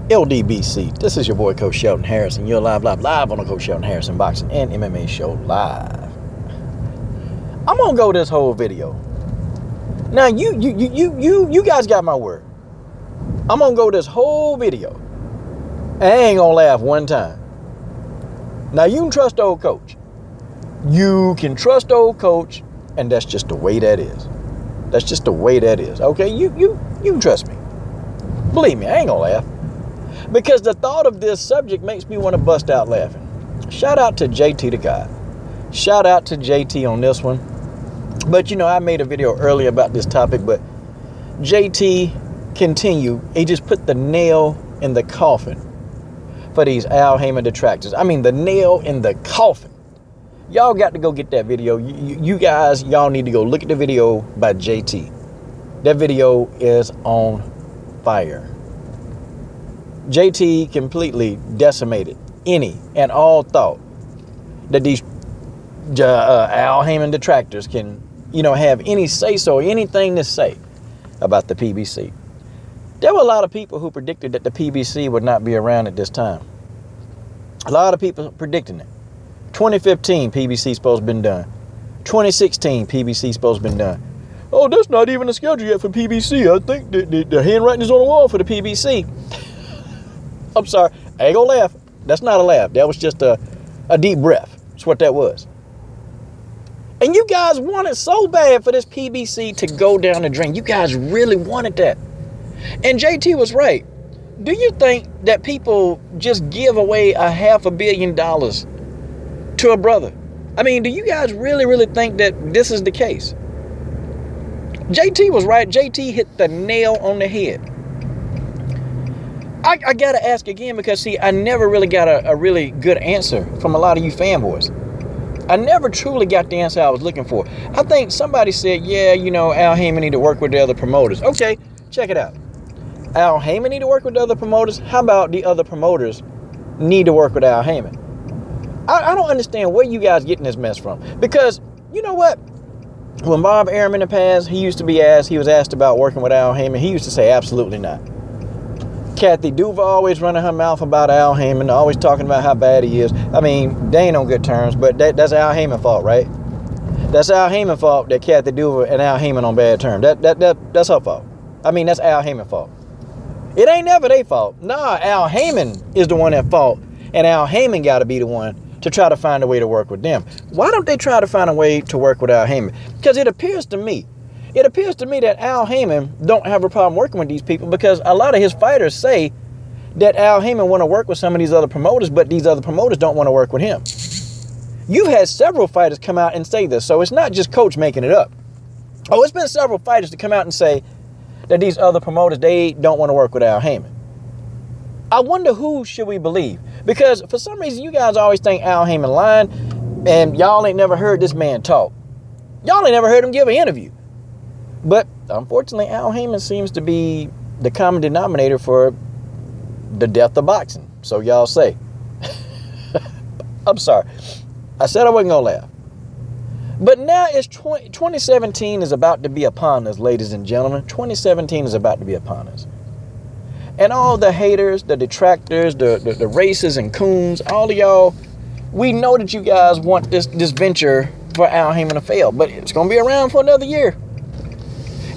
LDBC, this is your boy Coach Shelton Harrison. You're live on the Coach Shelton Harrison Boxing and MMA Show live. I'm gonna go this whole video. Now you guys got my word. I'm gonna go this whole video. I ain't gonna laugh one time. Now you can trust old coach. You can trust old coach, and that's just the way that is. That's just the way that is. Okay, you can trust me. Believe me, I ain't gonna laugh. Because the thought of this subject makes me want to bust out laughing. Shout out to JT the God. Shout out to JT on this one. But you know, I made a video earlier about this topic, but JT continued. He just put the nail in the coffin for these Al Haymon detractors. I mean, the nail in the coffin. Y'all got to go get that video. You guys, y'all need to go look at the video by JT. That video is on fire. JT completely decimated any and all thought that these Al Haymon detractors can, have any say-so, anything to say about the PBC. There were a lot of people who predicted that the PBC would not be around at this time. A lot of people predicting it. 2015, PBC supposed to been done. 2016, PBC supposed to been done. Oh, that's not even a schedule yet for PBC. I think the handwriting is on the wall for the PBC. I'm sorry, I ain't gonna laugh. That's not a laugh. That was just a deep breath. That's what that was. And you guys wanted so bad for this PBC to go down the drain. You guys really wanted that. And JT was right. Do you think that people just give away $500 million to a brother? I mean, do you guys really think that this is the case? JT was right. JT hit the nail on the head. I got to ask again because, see, I never really got a really good answer from a lot of you fanboys. I never truly got the answer I was looking for. I think somebody said, yeah, Al Haymon need to work with the other promoters. Okay, check it out. Al Haymon need to work with the other promoters? How about the other promoters need to work with Al Haymon? I don't understand where you guys getting this mess from. Because, you know what? When Bob Arum in the past, he was asked about working with Al Haymon. He used to say, absolutely not. Kathy Duval always running her mouth about Al Haymon, always talking about how bad he is. I mean, they ain't on good terms, but that's Al Haymon fault, right? That's Al Haymon fault that Kathy Duval and Al Haymon on bad terms. That's her fault. I mean, that's Al Haymon fault. It ain't never their fault. Nah, Al Haymon is the one at fault, and Al Haymon got to be the one to try to find a way to work with them. Why don't they try to find a way to work with Al Haymon? Because it appears to me that Al Haymon don't have a problem working with these people, because a lot of his fighters say that Al Haymon want to work with some of these other promoters, but these other promoters don't want to work with him. You've had several fighters come out and say this, so it's not just Coach making it up. Oh, it's been several fighters to come out and say that these other promoters, they don't want to work with Al Haymon. I wonder who should we believe? Because for some reason, you guys always think Al Haymon lying, and y'all ain't never heard this man talk. Y'all ain't never heard him give an interview. But unfortunately, Al Haymon seems to be the common denominator for the death of boxing. So y'all say. I'm sorry. I said I wasn't going to laugh. But now it's 2017 is about to be upon us, ladies and gentlemen. 2017 is about to be upon us. And all the haters, the detractors, the racists and coons, all of y'all, we know that you guys want this venture for Al Haymon to fail. But it's going to be around for another year.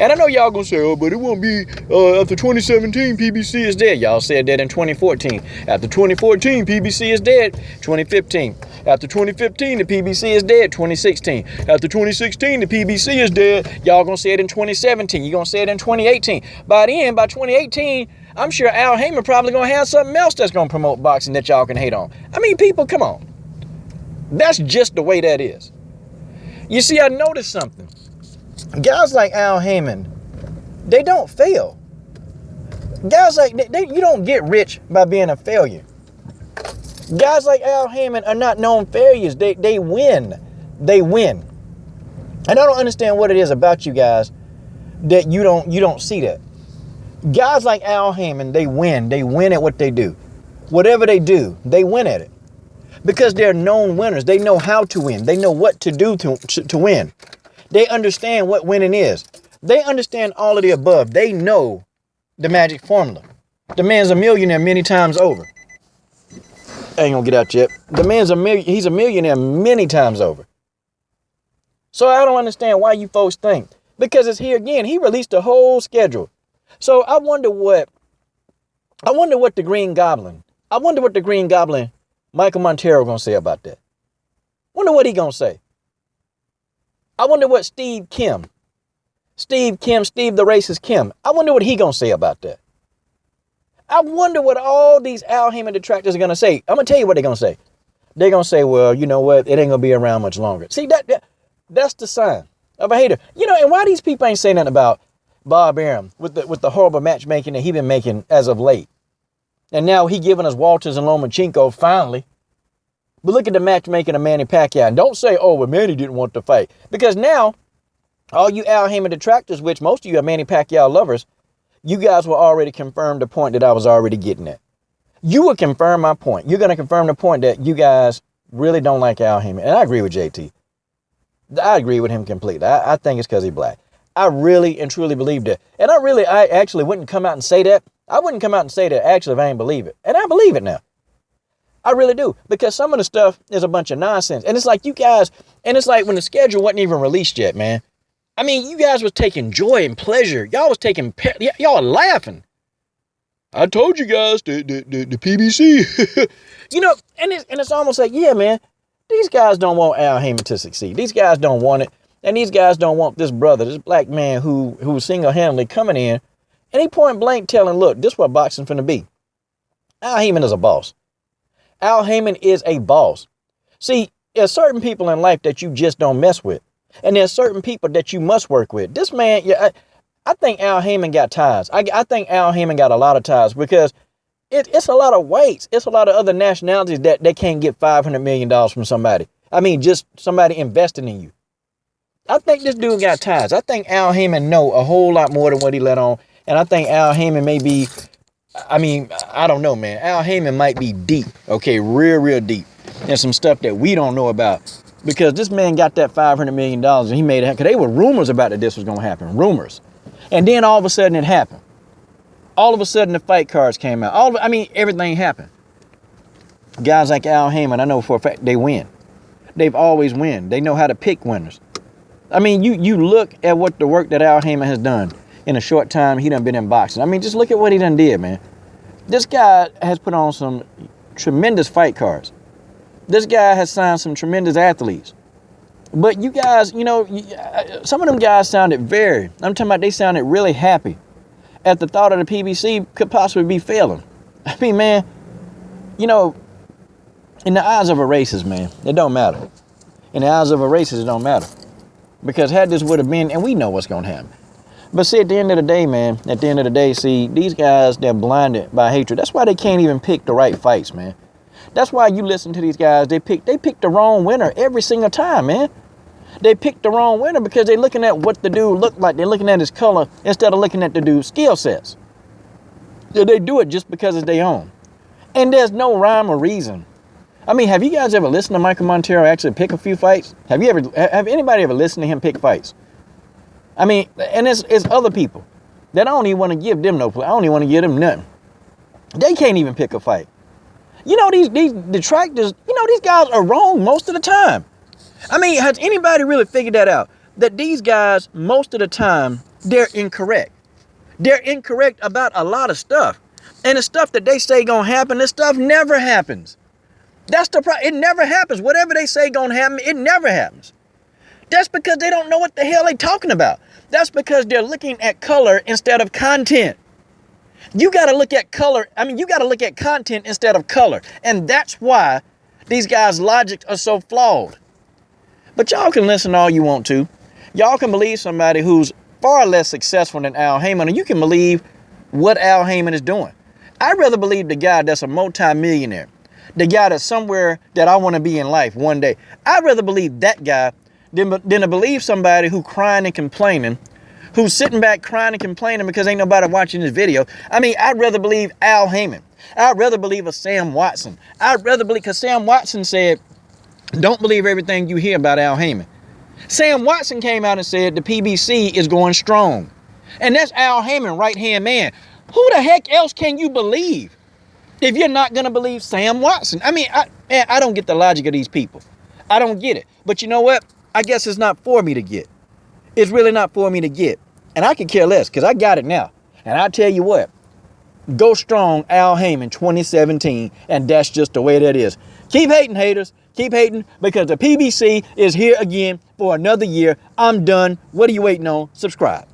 And I know y'all gonna say, oh, but it won't be after 2017, PBC is dead. Y'all said that in 2014. After 2014, PBC is dead. 2015. After 2015, the PBC is dead. 2016. After 2016, the PBC is dead. Y'all gonna say it in 2017. You're gonna say it in 2018. By 2018, I'm sure Al Haymon probably gonna have something else that's gonna promote boxing that y'all can hate on. I mean, people, come on. That's just the way that is. You see, I noticed something. Guys like Al Haymon, they don't fail. Guys like, you don't get rich by being a failure. Guys like Al Haymon are not known failures. They win. They win. And I don't understand what it is about you guys that you don't see that. Guys like Al Haymon, they win. They win at what they do. Whatever they do, they win at it. Because they're known winners. They know how to win. They know what to do to win. They understand what winning is. They understand all of the above. They know the magic formula. The man's a millionaire many times over. I ain't gonna get out yet. The man's he's a millionaire many times over. So I don't understand why you folks think. Because it's here again. He released a whole schedule. So I wonder what the Green Goblin, Michael Montero gonna say about that. Wonder what he gonna say. I wonder what Steve the racist Kim, I wonder what he gonna say about that. I wonder what all these Al Haymon detractors are gonna say. I'm gonna tell you what they're gonna say. They're gonna say, well, you know what? It ain't gonna be around much longer. See, that's the sign of a hater. You know, and why these people ain't saying nothing about Bob Arum with the horrible matchmaking that he been making as of late. And now he giving us Walters and Lomachenko finally. But look at the matchmaking of Manny Pacquiao. And don't say, oh, well, Manny didn't want to fight. Because now, all you Al Haymon detractors, which most of you are Manny Pacquiao lovers, you guys will already confirm the point that I was already getting at. You will confirm my point. You're going to confirm the point that you guys really don't like Al Haymon. And I agree with JT. I agree with him completely. I think it's because he's black. I really and truly believe that. And I actually wouldn't come out and say that. I wouldn't come out and say that actually if I ain't believe it. And I believe it now. I really do. Because some of the stuff is a bunch of nonsense. And it's like you guys, and it's like when the schedule wasn't even released yet, man. I mean, you guys was taking joy and pleasure. Y'all was y'all are laughing. I told you guys, the PBC. You know, and it's almost like, yeah, man, these guys don't want Al Haymon to succeed. These guys don't want it. And these guys don't want this brother, this black man who's single-handedly coming in. And he point blank telling, look, this is what boxing finna be. Al Haymon is a boss. Al Haymon is a boss. See, there's certain people in life that you just don't mess with. And there's certain people that you must work with. This man, yeah, I think Al Haymon got ties. I think Al Haymon got a lot of ties because it's a lot of whites. It's a lot of other nationalities that they can't get $500 million from somebody. I mean, just somebody investing in you. I think this dude got ties. I think Al Haymon know a whole lot more than what he let on. And I think Al Haymon may be, I mean, I don't know, man. Al Haymon might be deep, okay, real deep. And some stuff that we don't know about. Because this man got that $500 million and he made it happen. Because they were rumors about that this was going to happen. Rumors. And then all of a sudden it happened. All of a sudden the fight cards came out. Everything happened. Guys like Al Haymon, I know for a fact they win. They've always win. They know how to pick winners. I mean, you look at what the work that Al Haymon has done in a short time he done been in boxing. I mean, just look at what he done did, man. This guy has put on some tremendous fight cards. This guy has signed some tremendous athletes. But you guys, you know, some of them guys sounded I'm talking about they sounded really happy at the thought of the PBC could possibly be failing. I mean, man, you know, in the eyes of a racist, man, it don't matter. In the eyes of a racist, it don't matter. Because had this would have been, and we know what's going to happen. But see, at the end of the day, man, see, these guys, they're blinded by hatred. That's why they can't even pick the right fights, man. That's why you listen to these guys, they pick the wrong winner every single time, man. They pick the wrong winner because they're looking at what the dude looked like. They're looking at his color instead of looking at the dude's skill sets. They do it just because it's their own. And there's no rhyme or reason. I mean, have you guys ever listened to Michael Montero actually pick a few fights? Have anybody ever listened to him pick fights? I mean, and it's other people that I don't even want to give them no play. I don't even want to give them nothing. They can't even pick a fight. You know, these detractors, you know, these guys are wrong most of the time. I mean, has anybody really figured that out? That these guys, most of the time, they're incorrect. They're incorrect about a lot of stuff. And the stuff that they say gonna happen, this stuff never happens. That's the problem. It never happens. Whatever they say gonna happen, it never happens. That's because they don't know what the hell they talking about. That's because they're looking at color instead of content. You got to look at color. I mean, you got to look at content instead of color. And that's why these guys' logics are so flawed. But y'all can listen all you want to. Y'all can believe somebody who's far less successful than Al Haymon, and you can believe what Al Haymon is doing. I'd rather believe the guy that's a multi-millionaire, the guy that's somewhere that I want to be in life one day. I'd rather believe that guy than to believe somebody who crying and complaining, who's sitting back crying and complaining because ain't nobody watching this video. I mean, I'd rather believe Al Haymon. I'd rather believe a Sam Watson. I'd rather believe, because Sam Watson said, don't believe everything you hear about Al Haymon. Sam Watson came out and said the PBC is going strong. And that's Al Haymon, right-hand man. Who the heck else can you believe if you're not going to believe Sam Watson? I mean, I don't get the logic of these people. I don't get it. But you know what? I guess it's not for me to get. It's really not for me to get. And I can care less because I got it now. And I tell you what, go strong, Al Haymon 2017. And that's just the way that is. Keep hating, haters. Keep hating because the PBC is here again for another year. I'm done. What are you waiting on? Subscribe.